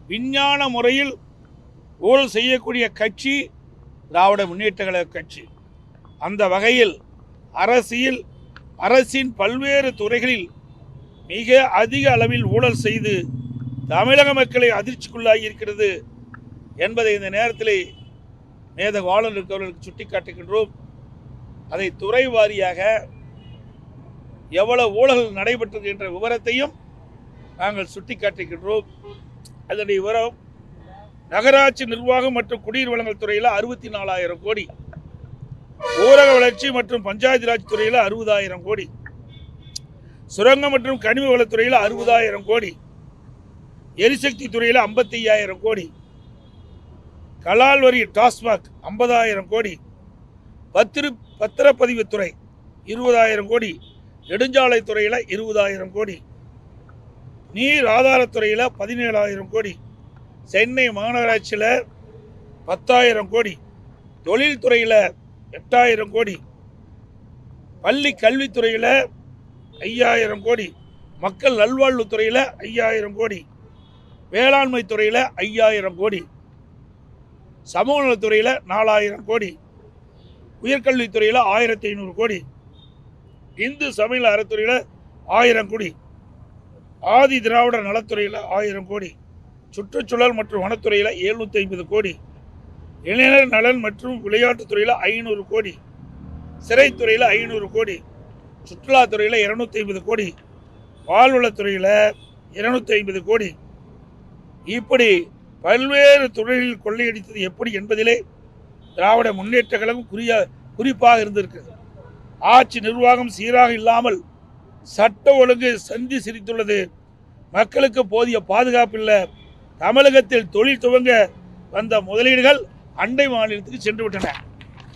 விஞ்ஞான முறையில் ஊழல் செய்யக்கூடிய கட்சி திராவிட முன்னேற்ற கழக கட்சி. அந்த வகையில் அரசின் பல்வேறு துறைகளில் மிக அதிக அளவில் ஊழல் செய்து தமிழக மக்களை அதிர்ச்சிக்குள்ளாகி இருக்கிறது என்பதை இந்த நேரத்தில் மேதகு ஆளுநர் அவர்களுக்கு சுட்டிக்காட்டுகின்றோம். அதை துறை வாரியாக எவ்வளவு ஊழல் நடைபெற்றது என்ற விவரத்தையும் நாங்கள் சுட்டிக்காட்டுகின்றோம். அதனுடைய விவரம், நகராட்சி நிர்வாகம் மற்றும் குடிநீர் வழங்கல் துறையில் 64,000 கோடி, ஊரக வளர்ச்சி மற்றும் பஞ்சாயத்து ராஜ் துறையில் 60,000 கோடி, சுரங்கம் மற்றும் கனிம வளத்துறையில் 60,000 கோடி, எரிசக்தி துறையில் 55,000 கோடி, கலால் வரி டாஸ்மாக் 50,000 கோடி, பத்திரப்பதிவுத்துறை 20,000 கோடி, நெடுஞ்சாலை துறையில் 20,000 கோடி, நீர் ஆதாரத்துறையில் 17,000 கோடி, சென்னை மாநகராட்சியில் 10,000 கோடி, தொழில்துறையில் 8,000 கோடி, பள்ளி கல்வித்துறையில் 5,000 கோடி, மக்கள் நல்வாழ்வுத்துறையில் 5,000 கோடி, வேளாண்மை துறையில் 5,000 கோடி, சமூக நலத்துறையில் 4,000 கோடி, உயர்கல்வித்துறையில் 1,500 கோடி, இந்து சமய அறத்துறையில் 1,000 கோடி, ஆதி திராவிட நலத்துறையில் 1,000 கோடி, சுற்றுச்சூழல் மற்றும் வனத்துறையில் 750 கோடி, இளைஞர் நலன் மற்றும் விளையாட்டுத்துறையில் 500 கோடி, சிறைத்துறையில் 500 கோடி, சுற்றுலாத்துறையில் 250 கோடி, வாழ்வளத்துறையில் 250 கோடி, இப்படி பல்வேறு துறைகளில் கொள்ளையடித்தது எப்படி என்பதிலே திராவிட முன்னேற்ற கழகம் குறிப்பாக இருந்திருக்கிறது. ஆட்சி நிர்வாகம் சீராக இல்லாமல் சட்ட ஒழுங்கு சந்தி சிரித்துள்ளது. மக்களுக்கு போதிய பாதுகாப்பு இல்லை. தமிழகத்தில் தொழில் துவங்க வந்த முதலீடுகள் அண்டை மாநிலத்துக்கு சென்று விட்டன.